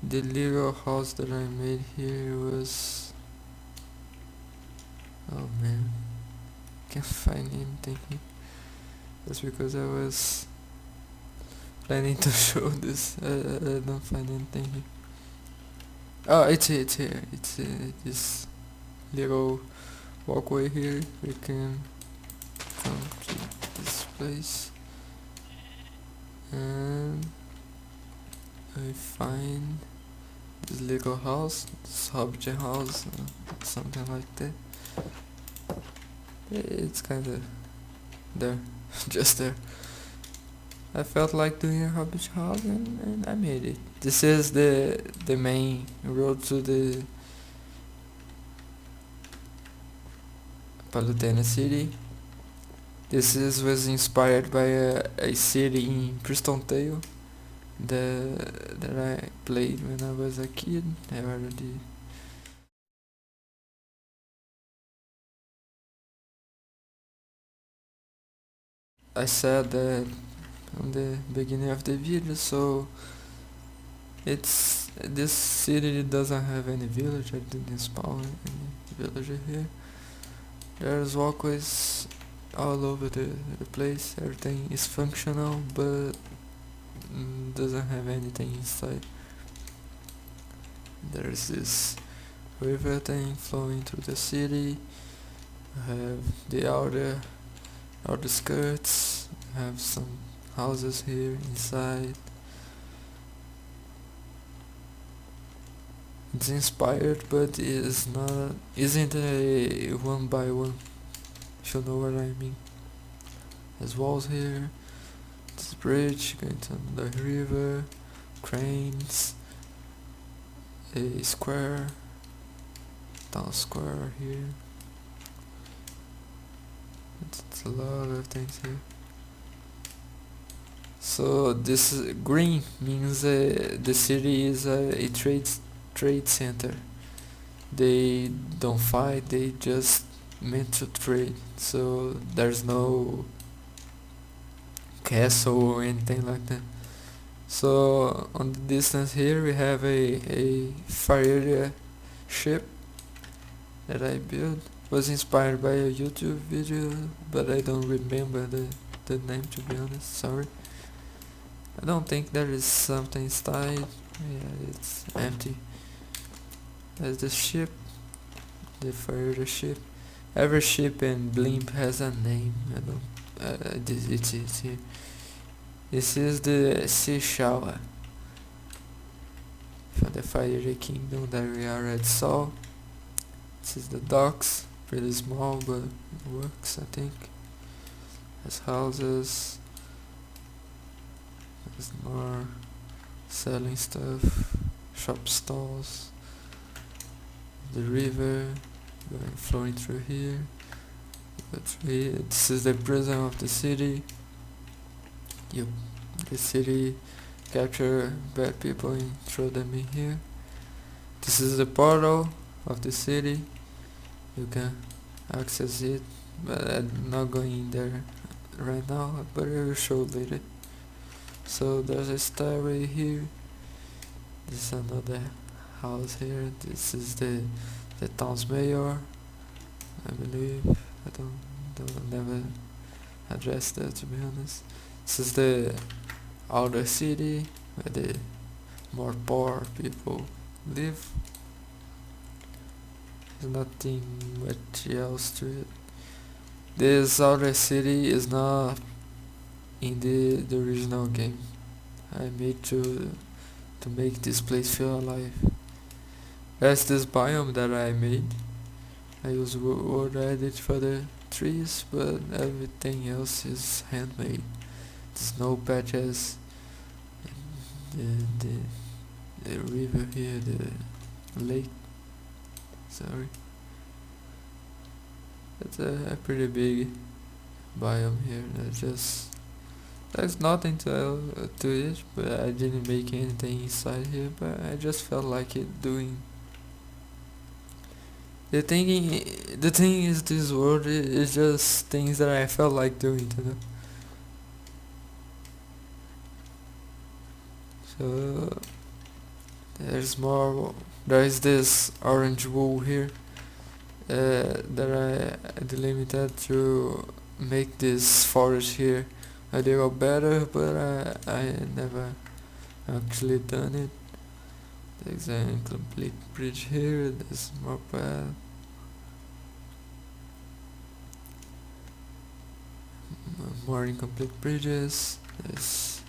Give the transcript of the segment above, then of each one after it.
The little house that I made here was... Oh man, can't find anything here. That's because I was planning to show this. I don't find anything here. Oh, it's here, it's here. It's this little walkway here. We can come to this place. And I find this little house, this hobbit house, something like that. It's kinda there, just there. I felt like doing a hobbit house and I made it. This is the main road to the Palutena city. Was inspired by a city in Preston Tale that I played when I was a kid. I already... I said that on the beginning of the video, so this city doesn't have any village. I didn't spawn any villager here. There's walkways all over the place. Everything is functional, but doesn't have anything inside. There's this river thing flowing through the city. I have the outer skirts. I have some houses here inside. It's inspired, but isn't a one by one. If you know what I mean. There's walls here. This bridge going to the river. Cranes. A square. Town square here. It's a lot of things here. So this green means the city is a trade center. They don't fight, they just meant to trade. So there's no castle or anything like that. So on the distance here we have a fire ship that I built. Was inspired by a YouTube video, but I don't remember the name, to be honest, sorry. I don't think there is something inside. Yeah, it's empty. There's the ship, the fire ship. Every ship in Blimp has a name. I don't. It is here. This is the Seashell from the Fiery Kingdom that we already saw. This is the docks. Pretty small, but it works, I think. There's houses. There's more selling stuff. Shop stalls. The river going flowing through here. This is the prison of the city. Yep, the city capture bad people and throw them in here. This is the portal of the city. You can access it, but I'm not going in there right now, but I will show later. So there's a stairway here. This is another house here. This is the town's mayor, I believe. I don't never address that, to be honest. This is the outer city where the more poor people live. There's nothing much else to it. This outer city is not in the original game. I made to make this place feel alive. That's this biome that I made. I use word edit for the trees, but everything else is handmade. There's no patches. The river here, the lake. Sorry. It's a pretty big biome here. There's nothing to it, but I didn't make anything inside here. But I just felt like it doing. The thing is, this world is just things that I felt like doing, you know. So There's more. There is this orange wool here that I delimited to make this forest here a little better, but I never actually done it. There's an incomplete bridge here. There's more path. More incomplete bridges. There's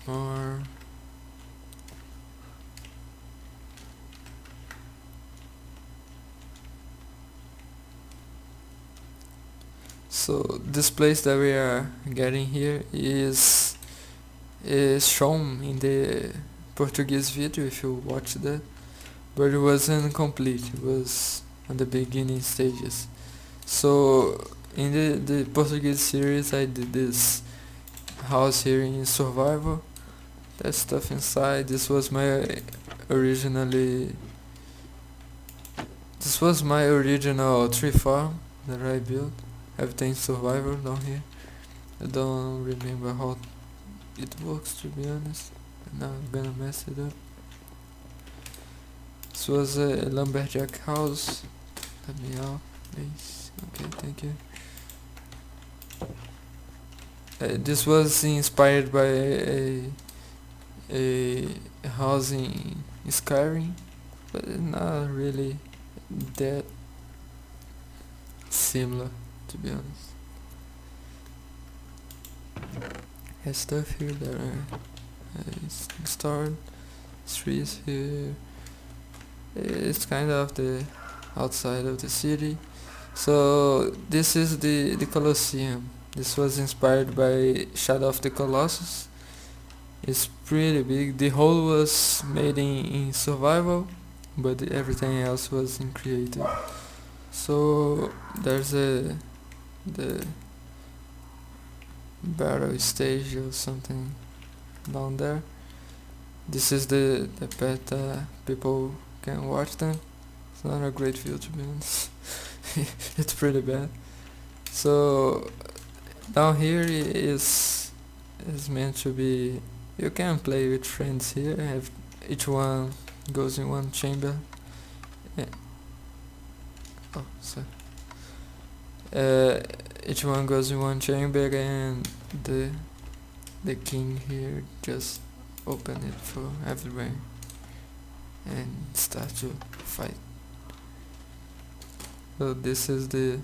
more. So this place that we are getting here is shown in the Portuguese video if you watch that, but it wasn't complete. It was on the beginning stages. So in the Portuguese series I did this house here in survival. That stuff inside. This was my original tree farm that I built. Everything survival down here. I don't remember how it works, to be honest. Now I'm gonna mess it up. This was a lumberjack house. Let me out, please. Okay, thank you. This was inspired by a house in Skyrim, but not really that similar, to be honest. Has stuff here that is stored. Trees here. It's kind of the outside of the city. So this is the Colosseum. This was inspired by Shadow of the Colossus. It's pretty big. The whole was made in survival, but everything else was in creative. So there's the battle stage or something down there. This is the pet people can watch them. It's not a great view, to be honest. It's pretty bad. So down here is meant to be, you can play with friends here. Have each one goes in one chamber. Oh, sorry. Each one goes in one chamber, and the king here just open it for everyone and start to fight. So this is the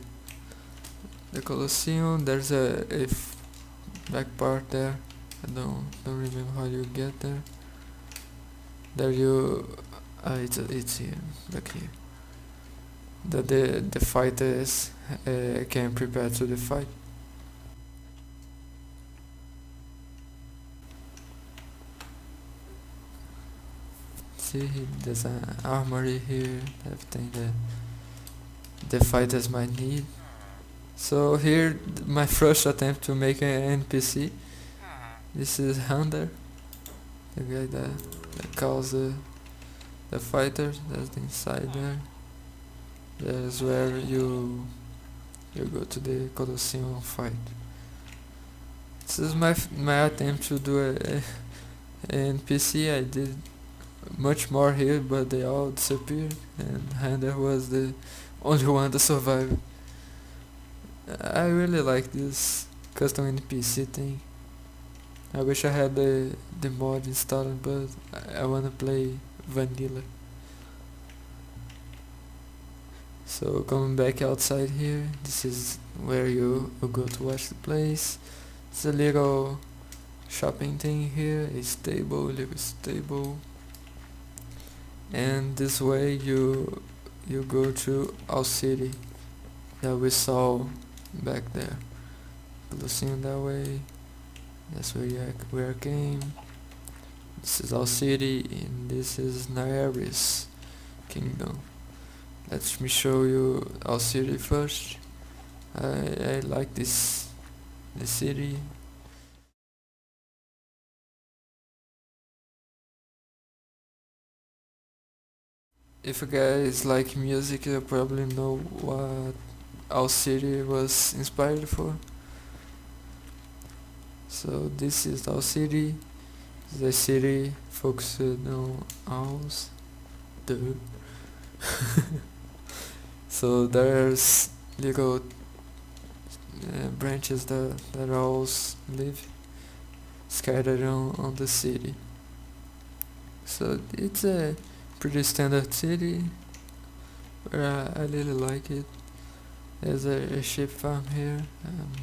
Colosseum. There's a back part there. I don't remember how you get there. There you it's here, back here. That the fighters can prepare to the fight. See, there's an armory here, everything that the fighters might need. So here, my first attempt to make an NPC. This is Hunter, the guy that calls the fighters. That's the inside there. That's where you go to the Colosseum fight. This is my attempt to do a NPC. I did much more here, but they all disappeared, and Hunter was the only one to survive. I really like this custom NPC thing. I wish I had the mod installed, but I wanna play vanilla. So coming back outside here, this is where you go to watch the place. It's a little shopping thing here, a little stable. And this way you go to our city that we saw back there. Colosseum that way. That's where I came. This is our city, and this is Naeris Kingdom. Let me show you our city first. I like the city. If you guys like music, you probably know what our city was inspired for. So this is our city. The city focused on owls. Duh. So there's little branches that owls live scattered on the city. So it's a pretty standard city, but I really like it. There's a sheep farm here,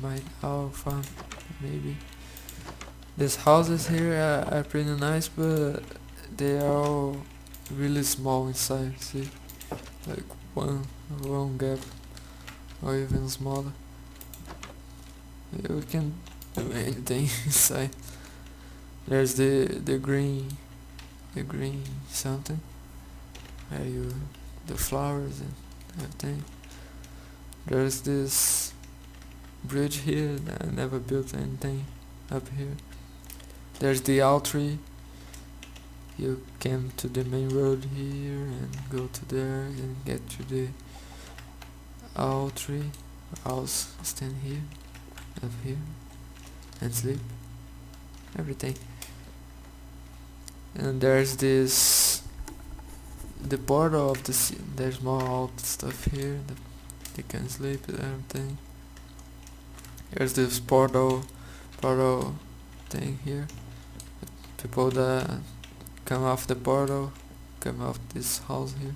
my owl farm maybe. These houses here are pretty nice, but they are all really small inside. See, like one gap or even smaller. We can do anything inside. There's the green something. Where you the flowers and everything. There's this bridge here. I never built anything up here. There's the owl tree. You came to the main road here and go to there and get to the owl tree. Owls stand here, up here, and sleep. Everything. And there's the portal of the sea. There's more old stuff here. They can sleep and everything. There's this portal thing here. People that come off the portal, come off this house here.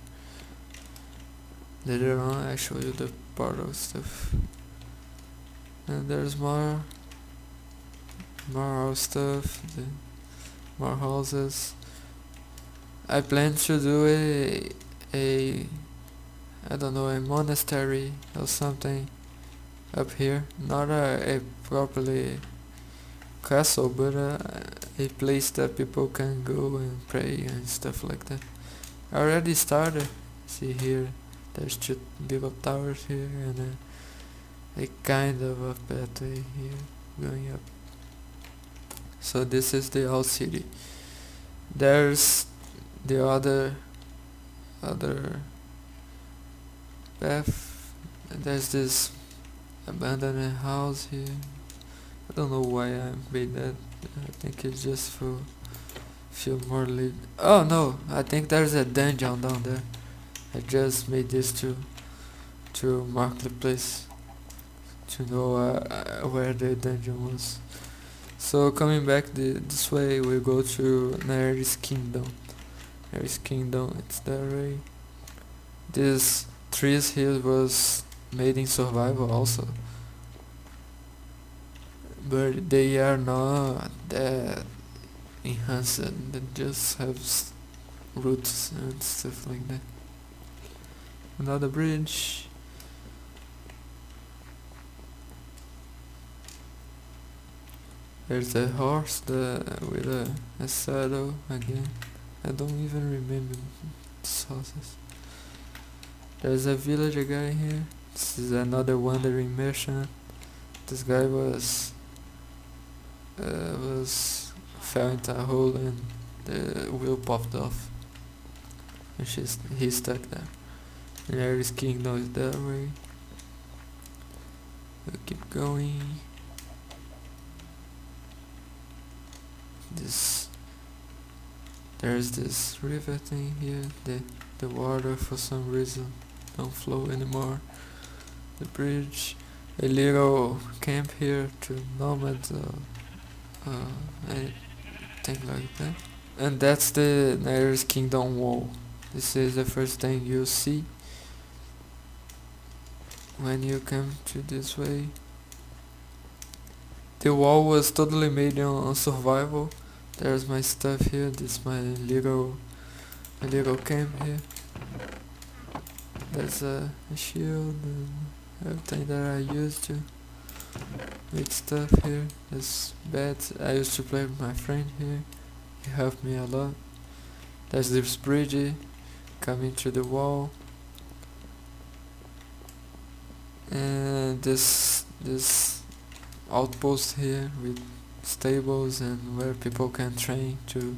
Later on I show you the portal stuff. And there's more old stuff, more houses. I plan to do a I don't know, a monastery or something up here. Not a properly castle, but a place that people can go and pray and stuff like that. I already started. See here, there's two little towers here and a kind of a pathway here going up. So this is the old city. There's the other path. There's this abandoned house here. I don't know why I made that. I think it's just for feel more lit. Oh no, I think there's a dungeon down there. I just made this to mark the place, to know where the dungeon was. So coming back this way, we go to Nere's Kingdom. Nere's Kingdom, it's that way. These trees here was made in survival also, but they are not that enhanced. They just have roots and stuff like that. Another bridge. There's a horse with a saddle again. I don't even remember these horses. There's a villager guy here. This is another wandering merchant. This guy was fell into a hole and the wheel popped off, and he's stuck there. And Nere's Kingdom is that way. We'll keep going. There's this river thing here. The water for some reason don't flow anymore. The bridge, a little camp here to nomads, anything like that. And that's the Nere's Kingdom wall. This is the first thing you'll see when you come to this way. The wall was totally made on survival. There's my stuff here. This is my little camp here. There's a shield and everything that I used to make stuff here. There's beds. I used to play with my friend here. He helped me a lot. There's this bridge coming through the wall, and this outpost here with stables and where people can train to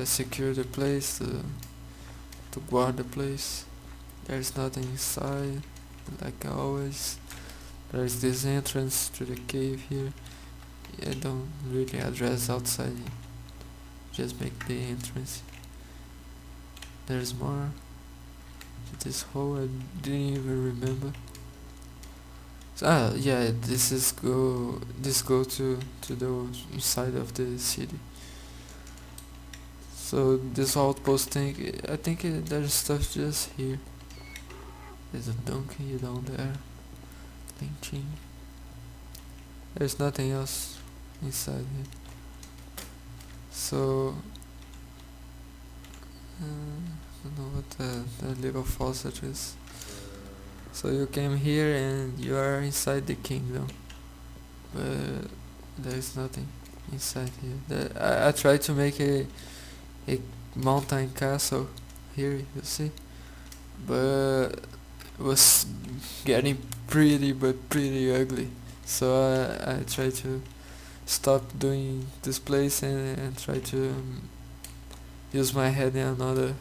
secure the place, to guard the place. There's nothing inside, like always. There's this entrance to the cave here. I don't really address outside just make the entrance. There's more. This hole I didn't even remember. So, yeah, this go to the side of the city. So this outpost thing, I think there's stuff just here. There's a donkey down there. Lynching. There's nothing else inside here. So I don't know what the little faucet is. So you came here and you are inside the kingdom, but there is nothing inside here. I tried to make a mountain castle here, you see, but it was getting pretty ugly. So I tried to stop doing this place and try to use my head in another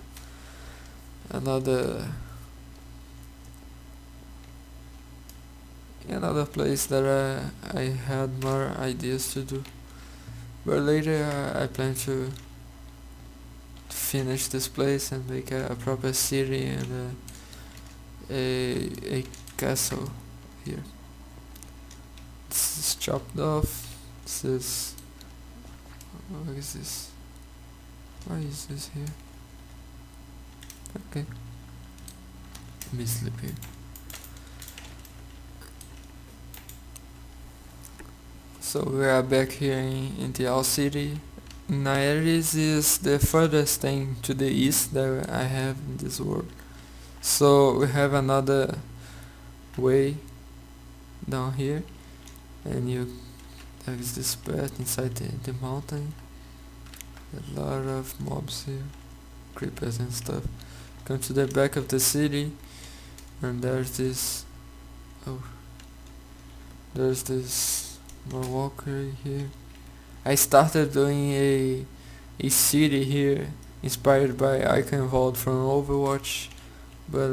place that I had more ideas to do. But later I plan to finish this place and make a proper city and a castle here. This is chopped off. This is... what is this? Why is this here? Okay. Let me sleep here. So we are back here in the Owl City. Naeris is the furthest thing to the east that I have in this world. So we have another way down here, and there is this path inside the mountain. A lot of mobs here, creepers and stuff. Come to the back of the city, and there's this more walker here. I started doing a city here inspired by Eichenwald from Overwatch, but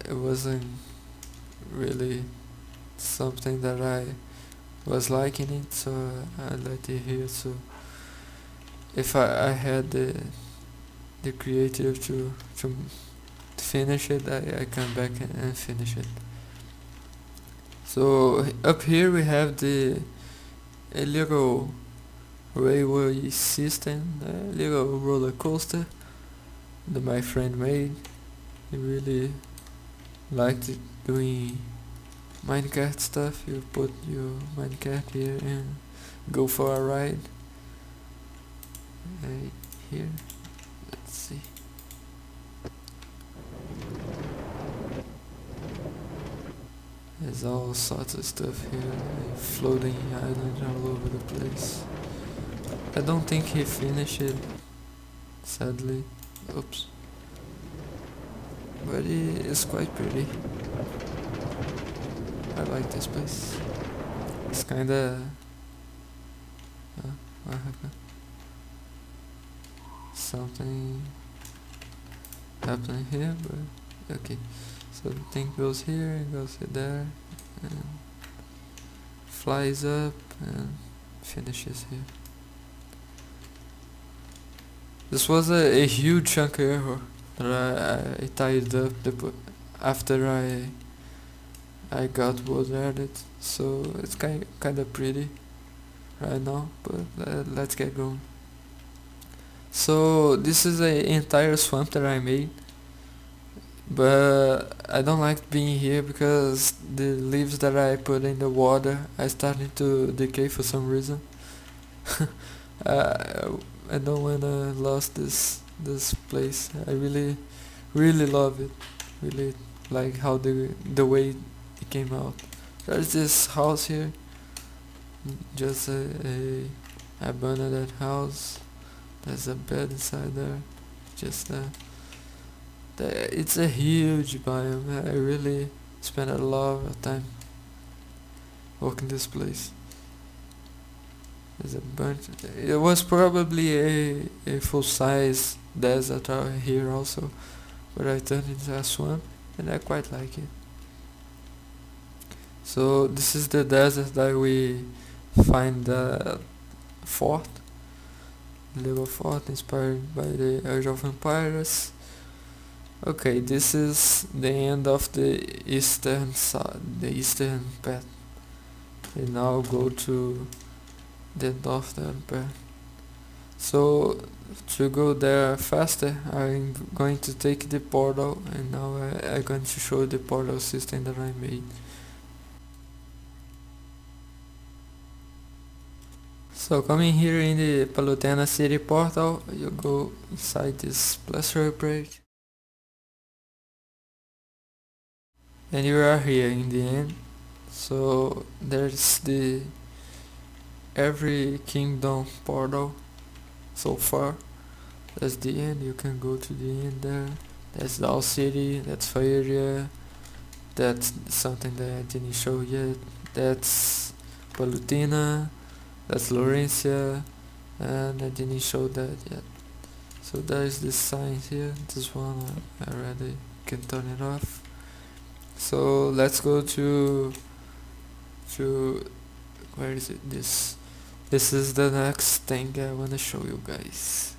it wasn't really something that I was liking it, so I let it here. So if I had the creative to finish it, I come back and finish it. So up here we have a little railway system, a little roller coaster that my friend made. He really liked it, doing minecart stuff. You put your minecart here and go for a ride. Right here, let's see. There's all sorts of stuff here, like floating islands all over the place. I don't think he finished it, sadly. Oops. But it is quite pretty. I like this place. It's kinda... what happened? Something happening here, but okay. So the thing goes here and goes there and flies up and finishes here. This was a huge chunk of error that I tied up after I got wood added, so it's kinda pretty right now, but let's get going. So this is an entire swamp that I made, but I don't like being here because the leaves that I put in the water are starting to decay for some reason. I don't wanna lose this place. I really love it. Really like how the way it came out. There's this house here, just a abandoned house. There's a bed inside there. Just it's a huge biome. I really spent a lot of time walking this place. There's a bunch. It was probably a full-size desert out here also, but I turned it into a swamp, and I quite like it. So this is the desert that we find the fort. Lego Fort inspired by the Age of Empires. Okay, this is the end of the eastern side, the eastern path. And now go to the northern path. So to go there faster, I'm going to take the portal, and now I'm going to show the portal system that I made. So coming here in the Palutena City portal, you go inside this plaster bridge, and you are here in the end. So there's the every kingdom portal so far. That's the end. You can go to the end there. That's Doll City, that's Faeria, that's something that I didn't show yet. That's Palutena, that's Laurencia, and I didn't show that yet. So there is this sign here. This one I already can turn it off. So let's go to where is it? This is the next thing I wanna show you guys.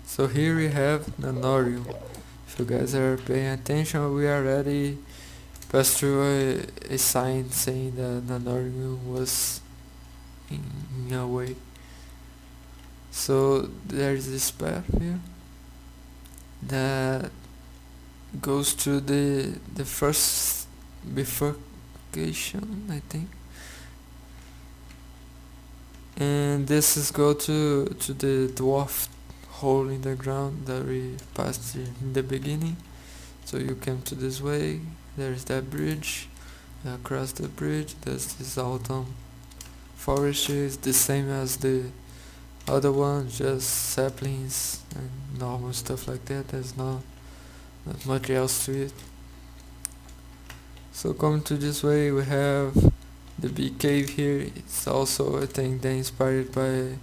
So here we have Nanorium. If you guys are paying attention, we already passed through a sign saying that Nanorium was in a way. So there's this path here that goes to the first bifurcation, I think. And this is go to the dwarf hole in the ground that we passed in the beginning. So you came to this way, there's that bridge, across the bridge there's this autumn forest. Is the same as the other one, just saplings and normal stuff like that. There's not much else to it. So coming to this way, we have the big cave here. It's also a thing that inspired by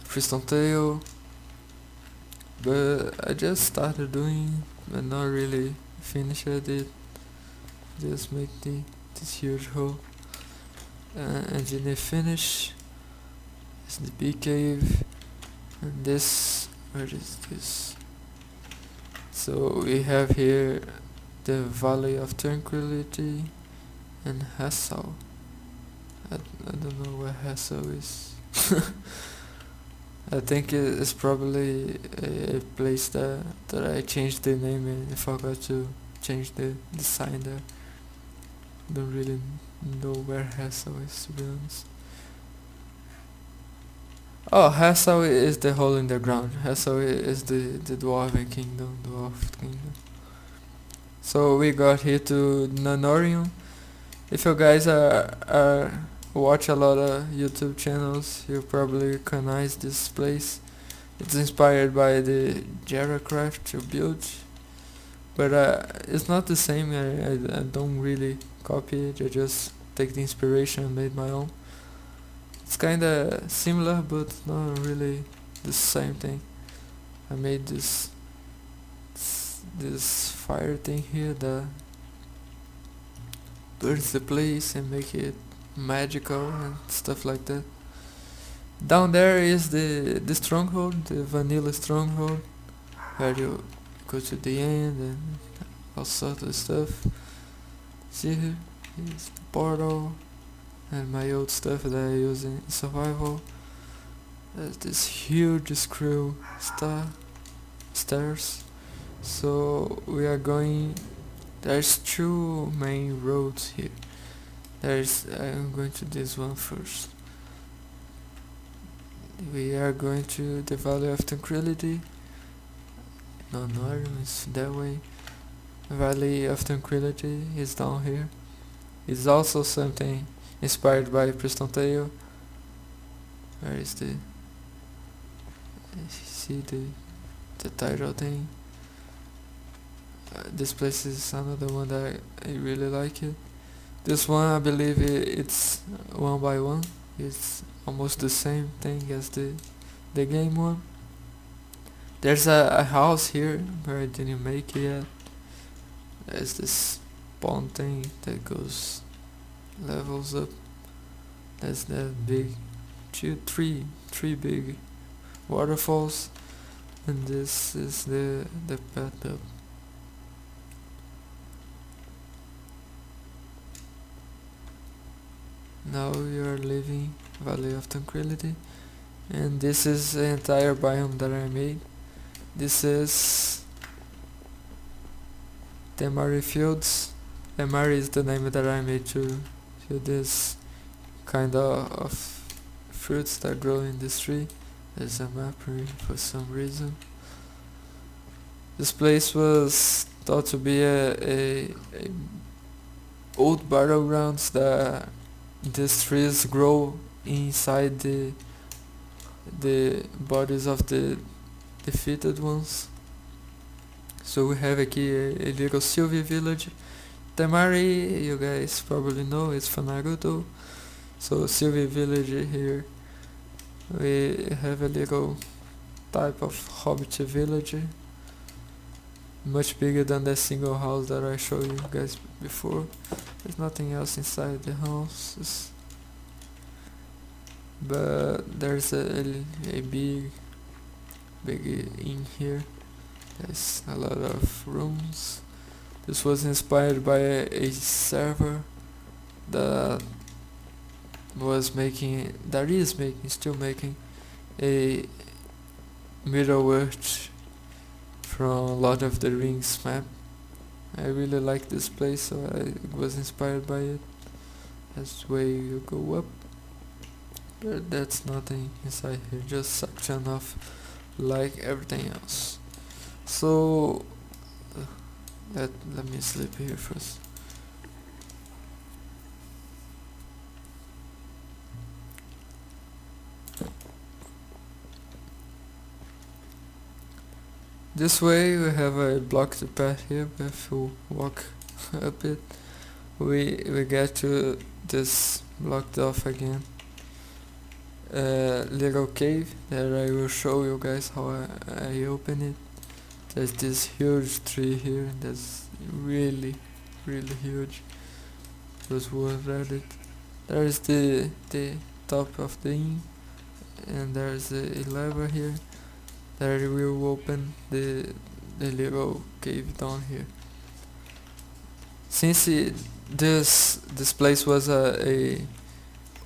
Crystal Tail, but I just started doing but not really finished it. Just make this huge hole, and then I finish. It's the bee cave, and this, where is this? So we have here the Valley of Tranquility and Hassel. I don't know where Hassel is. I think it's probably a place that I changed the name and I forgot to change the sign there. Don't really know where Hassel is, to be honest. Oh, Hassel is the hole in the ground. Hassel is the Dwarven Kingdom, Dwarf Kingdom. So we got here to Nanorium. If you guys are watch a lot of YouTube channels, you probably recognize this place. It's inspired by the Jaracraft you built, but it's not the same. I don't really copy it. I just take the inspiration and made my own. It's kinda similar, but not really the same thing. I made this fire thing here that burns the place and make it magical and stuff like that. Down there is the stronghold, the vanilla stronghold, where you go to the end and all sorts of stuff. See here is the portal and my old stuff that I use in survival. There's this huge screw stairs. So we are going. There's two main roads here. I'm going to this one first. We are going to the Valley of Tranquility. No, it's that way. Valley of Tranquility is down here. It's also something inspired by Preston Tail. Where is the? See the title thing. This place is another one that I really like it. This one I believe it's one by one. It's almost the same thing as the game one. There's a house here where I didn't make it yet. There's this pond thing that goes levels up. That's that big three big waterfalls, and this is the path up. Now we are leaving Valley of Tranquility, and this is the entire biome that I made. This is Temari Fields. Temari is the name that I made to this kind of fruits that grow in this tree. There's a map here for some reason. This place was thought to be a old battlegrounds that these trees grow inside the bodies of the defeated ones. So we have aqui a little Sylvie village. Temari, you guys probably know, it's from Naruto. So Sylvie village here, we have a little type of hobbit village, much bigger than the single house that I showed you guys before. There's nothing else inside the house, but there's a big inn here. There's a lot of rooms. This was inspired by a server that is still making a Middle-earth from Lord of the Rings map. I really like this place, so I was inspired by it. That's the way you go up. But that's nothing inside here, just section of like everything else. So let me sleep here first. This way we have a blocked path here, but if we walk up it, we get to this blocked off again little cave that I will show you guys how I open it. There's this huge tree here that's really huge. Just worth at it. There is the top of the inn, and there's a lever here that will open the little cave down here. Since this place was a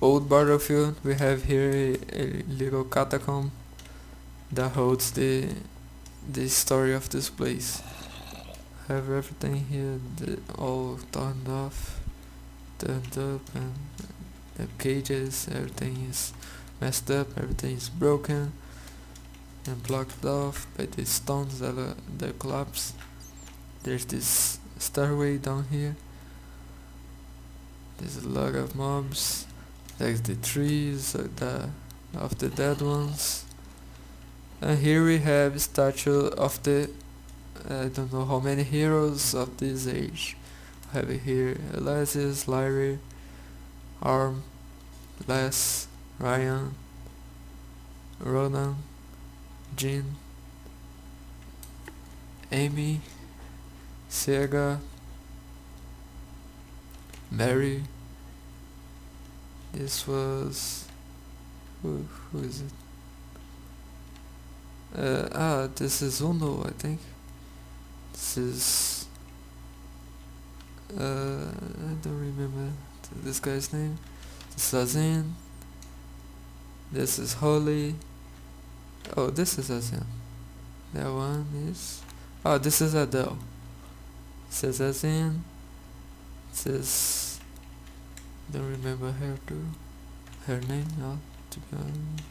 old battlefield, we have here a little catacomb that holds the story of this place. Have everything here all turned off, turned up, and the cages, everything is messed up, everything is broken and blocked off by the stones that collapse. There's this stairway down here. There's a lot of mobs. There's the trees of the dead ones. And here we have a statue of the I don't know how many heroes of this age. I have here Elysius, Lyri, Arm, Les, Ryan, Ronan, Jean, Amy, Sega, Mary. This was who is it? This is Uno, I think. This is I don't remember this guy's name. This is Azin. This is Holly. Oh, this is Azin. That one is this is Adele. It says Azin. It says don't remember her name now, to be honest.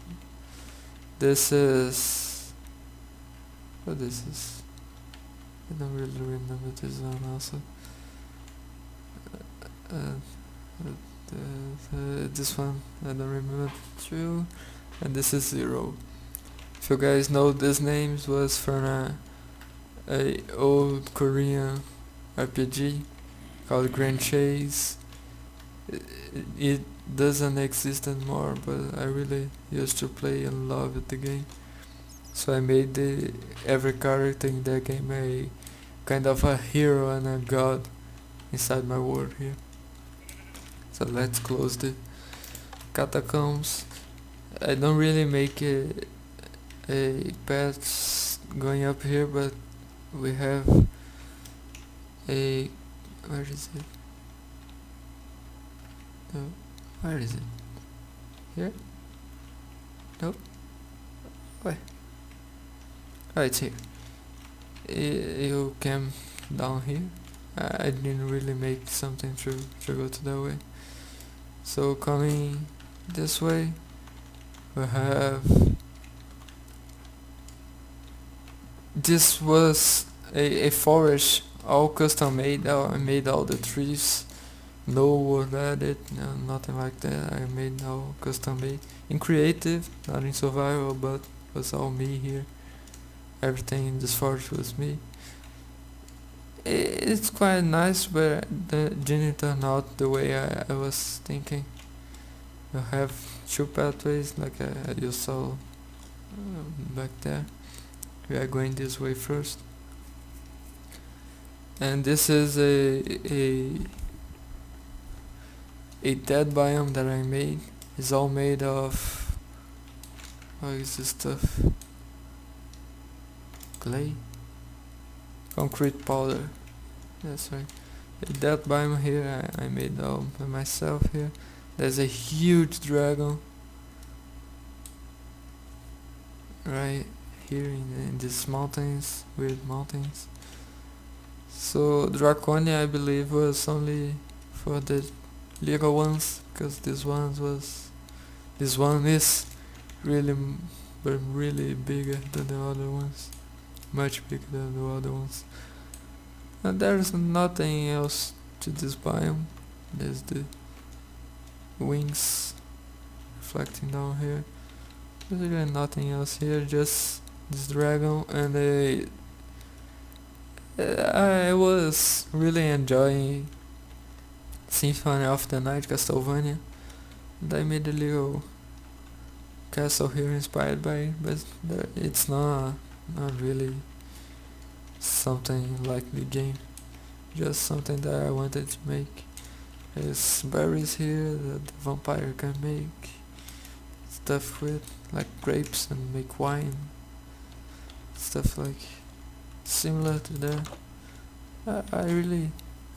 This is what is this? I don't really remember this one also. This one I don't remember too. And this is Zero. If you guys know, these names was from a old Korean RPG called Grand Chase. It doesn't exist anymore, but I really used to play and love the game. So I made every character in that game a kind of a hero and a god inside my world here. So let's close the catacombs. I don't really make a path going up here, but we have a, where is it? No, where is it? Here? Nope. Where? Oh, it's here. You came down here. I didn't really make something to go to that way. So coming this way, we have, this was a forest all custom made. I made all the trees, no wood added, no, nothing like that. I made all custom made in creative, not in survival, but was all me here. Everything in this forest was me. It's quite nice, but the didn't turn out the way I was thinking. You have two pathways like you saw back there. We are going this way first, and this is a dead biome that I made. It's all made of, what is this stuff? Clay? Concrete powder. That's right. A dead biome here. I made all by myself here. There's a huge dragon right here in these mountains, weird mountains. So Draconia, I believe, was only for the little ones, because this one is really bigger than the other ones, much bigger than the other ones. And there's nothing else to this biome. There's the wings reflecting down here. There's really nothing else here, just this dragon, and I was really enjoying Symphony of the Night, Castlevania, and I made a little castle here inspired by it, but it's not really something like the game, just something that I wanted to make. There's berries here that the vampire can make stuff with, like grapes, and make wine, stuff like similar to that.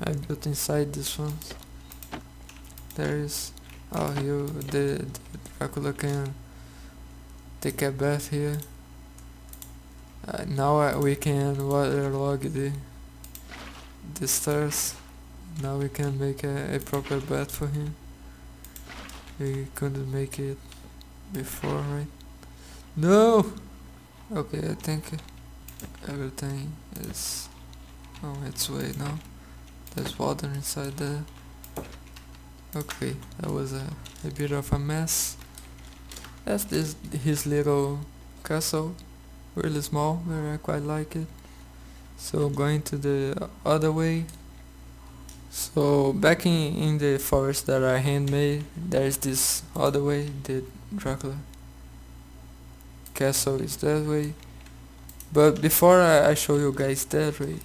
I built inside this one. There is, oh, the Dracula can take a bath here. Now we can waterlog the stairs. Now we can make a proper bed for him. We couldn't make it before, right? No! Okay, I think everything is on its way now. There's water inside there. Okay, that was a bit of a mess. That's his little castle. Really small, but I quite like it. So going to the other way. So back in the forest that I handmade, there's this other way. The Dracula castle is that way. But before I show you guys that way,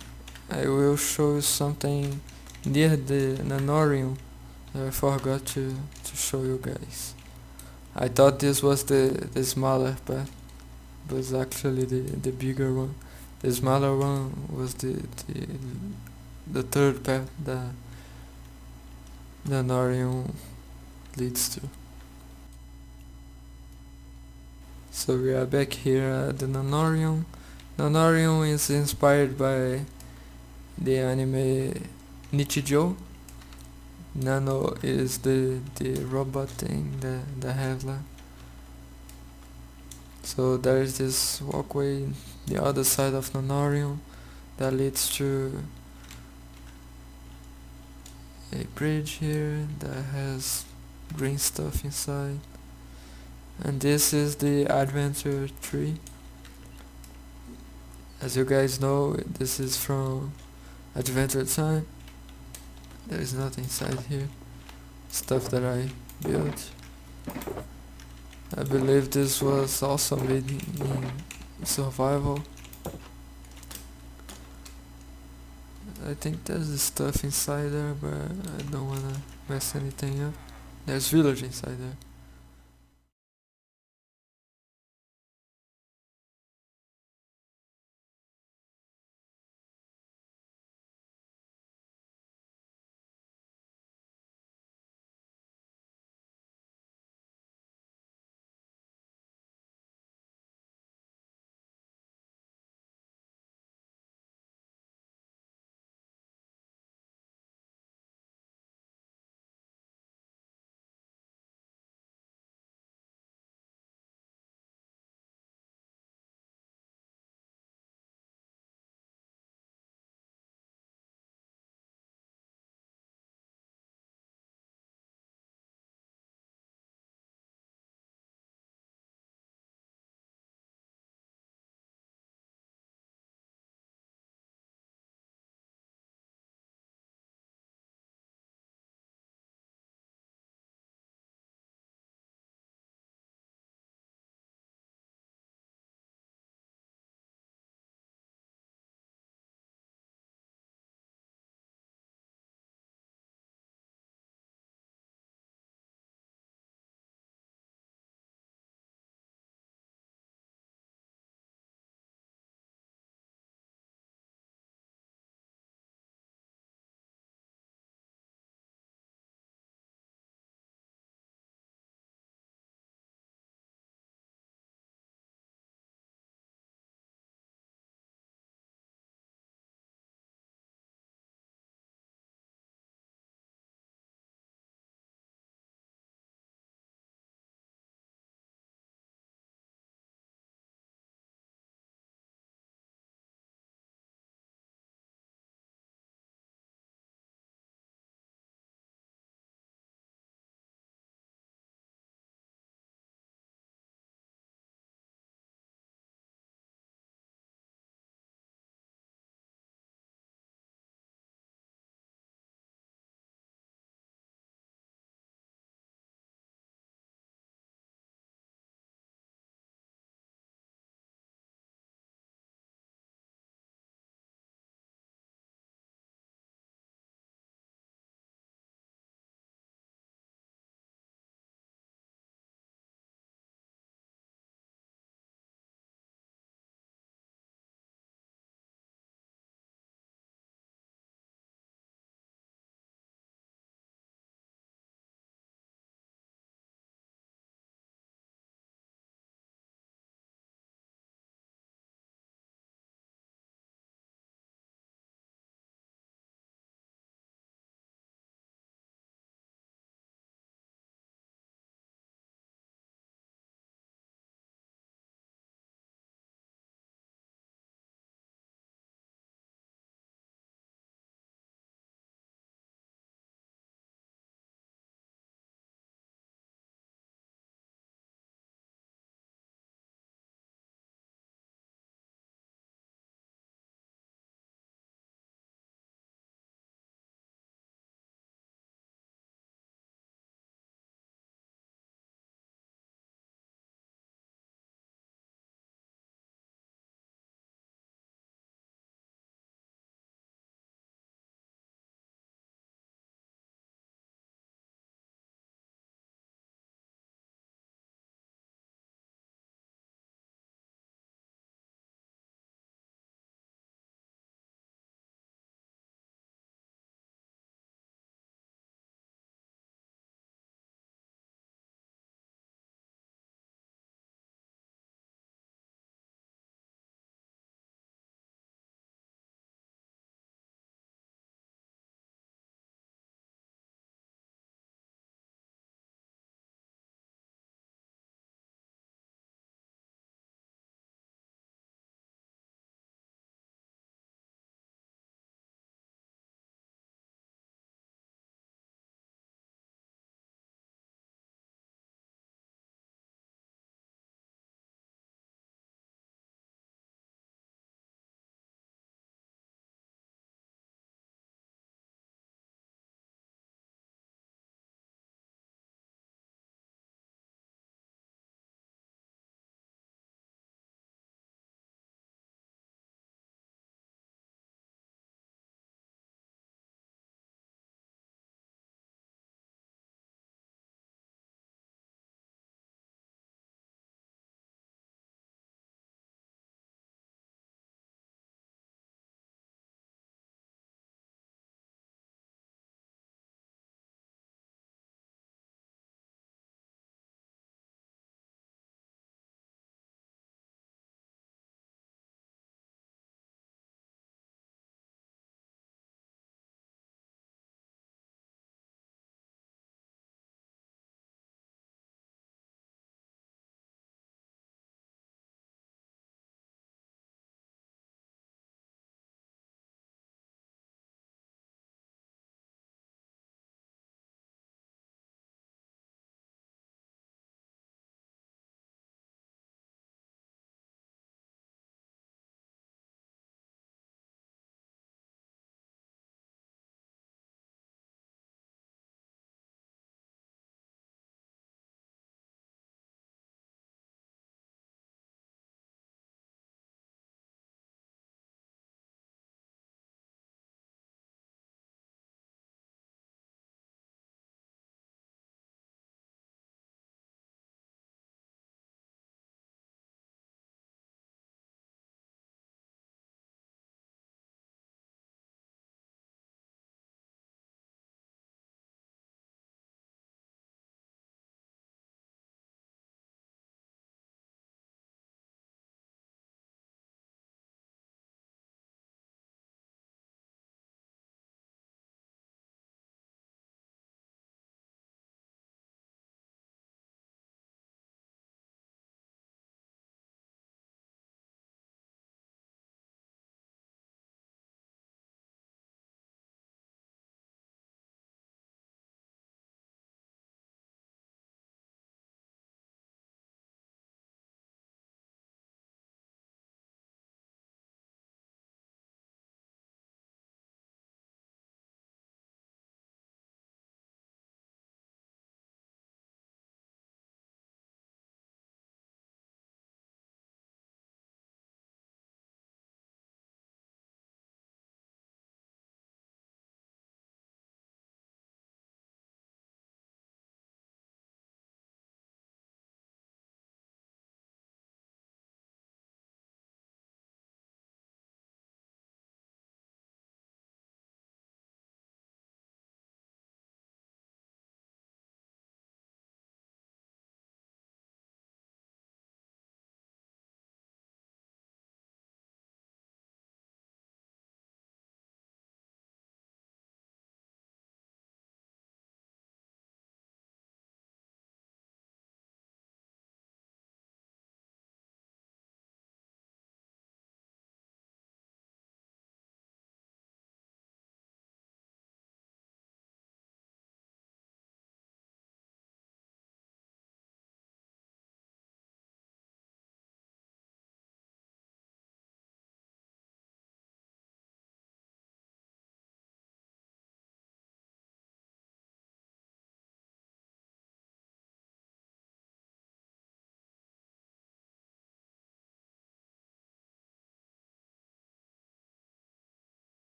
I will show you something near the Nanorium that I forgot to show you guys. I thought this was the smaller path, but it's actually the bigger one. The smaller one was the third path that the Nanorium leads to. So we are back here at the Nanorium. Nanorium is inspired by the anime Nichijou. Nano is the robot thing, the headline. So there is this walkway the other side of Nanorium that leads to a bridge here that has green stuff inside, and this is the adventure tree. As you guys know, this is from Adventure Time. There is nothing inside here. Stuff that I built. I believe this was also made in survival. I think there's the stuff inside there, but I don't wanna mess anything up. There's village inside there.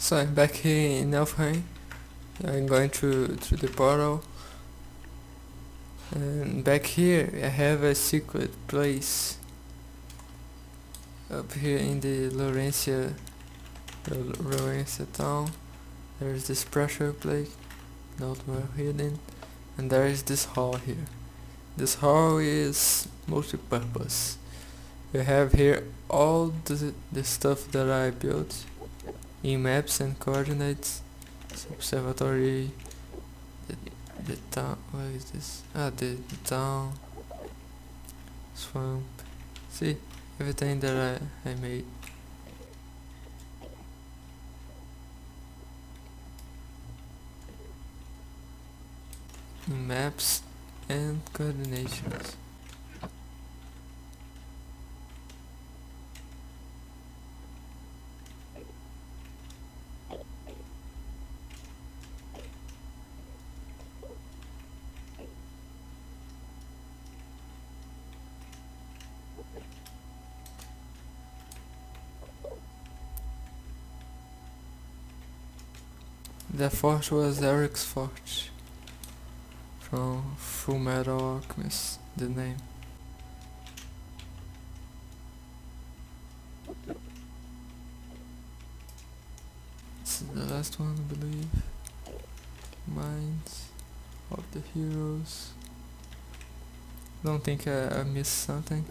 So I'm back here in Elfheim. I'm going through the portal, and back here I have a secret place up here in the Laurencia town. There's this pressure plate, not well hidden, and there is this hall here. This hall is multi-purpose. We have here all the stuff that I built in maps and coordinates. Observatory, the, the town, what is this? The town, swamp. See, everything that I made. In maps and coordinations. The fort was Eric's fort from Full Metal Alchemist, the name. This is the last one, I believe. Minds of the heroes. Don't think I missed something.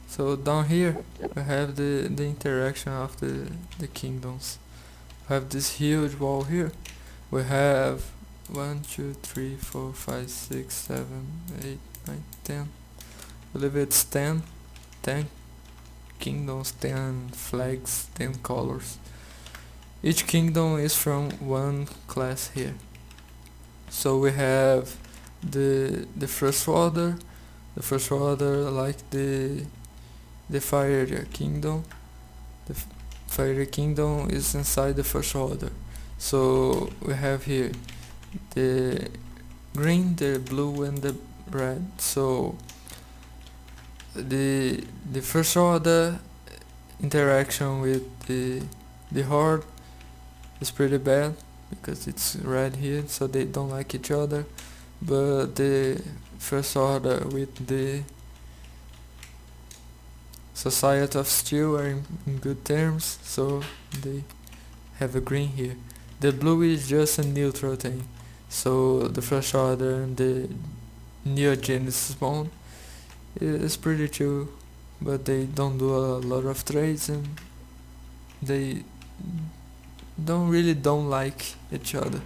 So down here we have the interaction of the kingdoms. We have this huge wall here. We have 1, 2, 3, 4, 5, 6, 7, 8, 9, 10. I believe it's 10 kingdoms, 10 flags, 10 colors. Each kingdom is from one class here. So we have the first order. The first order, like the fire kingdom. The fire kingdom is inside the first order. So we have here the green, the blue, and the red. So the first order interaction with the horde is pretty bad because it's red here, so they don't like each other. But the first order with the Society of Steel are in good terms, so they have a green here. The blue is just a neutral thing, so the first order and the Neo Genesis spawn is pretty chill, but they don't do a lot of trades and they don't like each other.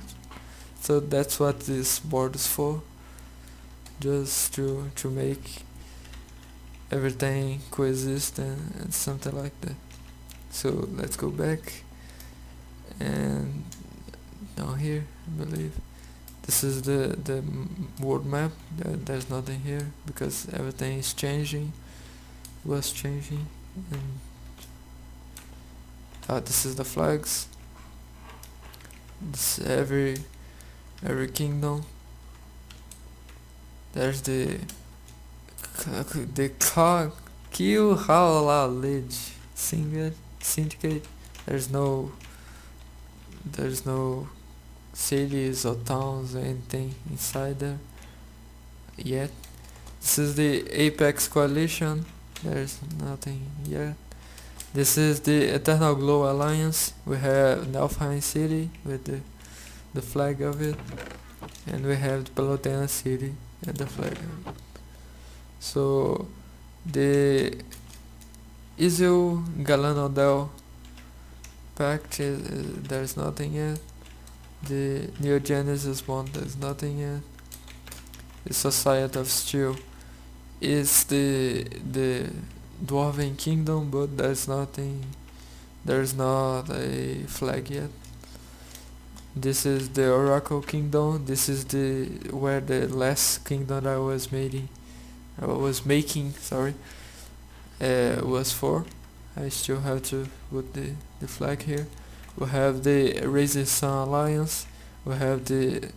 So that's what this board is for, just to make everything coexist and something like that. So let's go back, and down here I believe this is the world map. There's nothing here because everything is changing, was changing, and this is the flags. This every kingdom. There's the Kill Hala Ledge Syndicate. There's no cities or towns or anything inside there yet. This is the Apex Coalition. There's nothing yet. This is the Eternal Glow Alliance. We have Nalfheim City with the flag of it, and we have the Pelotena City and the flag of it. So the Isil Galanodel Pact there's nothing yet. The Neo Genesis one, there's nothing yet. The Society of Steel is the Dwarven Kingdom, but there's nothing. There's not a flag yet. This is the Oracle Kingdom. This is where the last kingdom that I was making, was for. I still have to put the flag here. We have the Raising Sun Alliance. We have the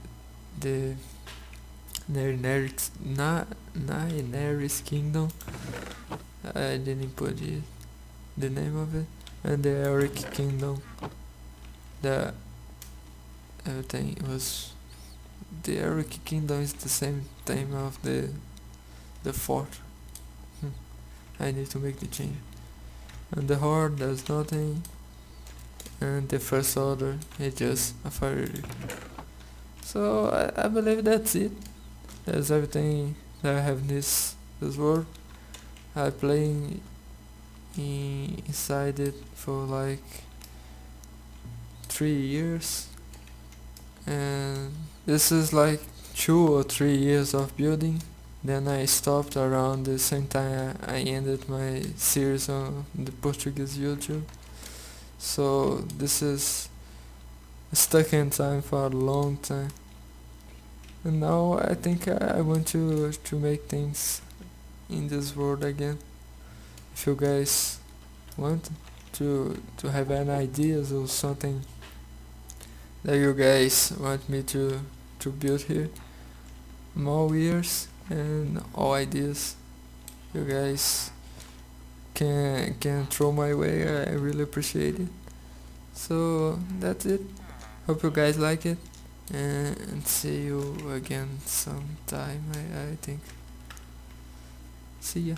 Naenerys Kingdom. I didn't put the name of it. And the Eric Kingdom. that everything was the Eric Kingdom is the same theme of the fort. I need to make the change. And the horde does nothing, and the first order is just a fire. So I believe that's it. That's everything that I have in this world. I play inside it for like 3 years, and this is like 2 or 3 years of building. Then I stopped around the same time I ended my series on the Portuguese YouTube. So this is stuck in time for a long time. And now I think I want to make things in this world again. If you guys want to have any ideas or something that you guys want me to build here, I'm all ears and all ideas you guys can throw my way. I really appreciate it. So that's it. Hope you guys like it, and see you again sometime. I think. See ya.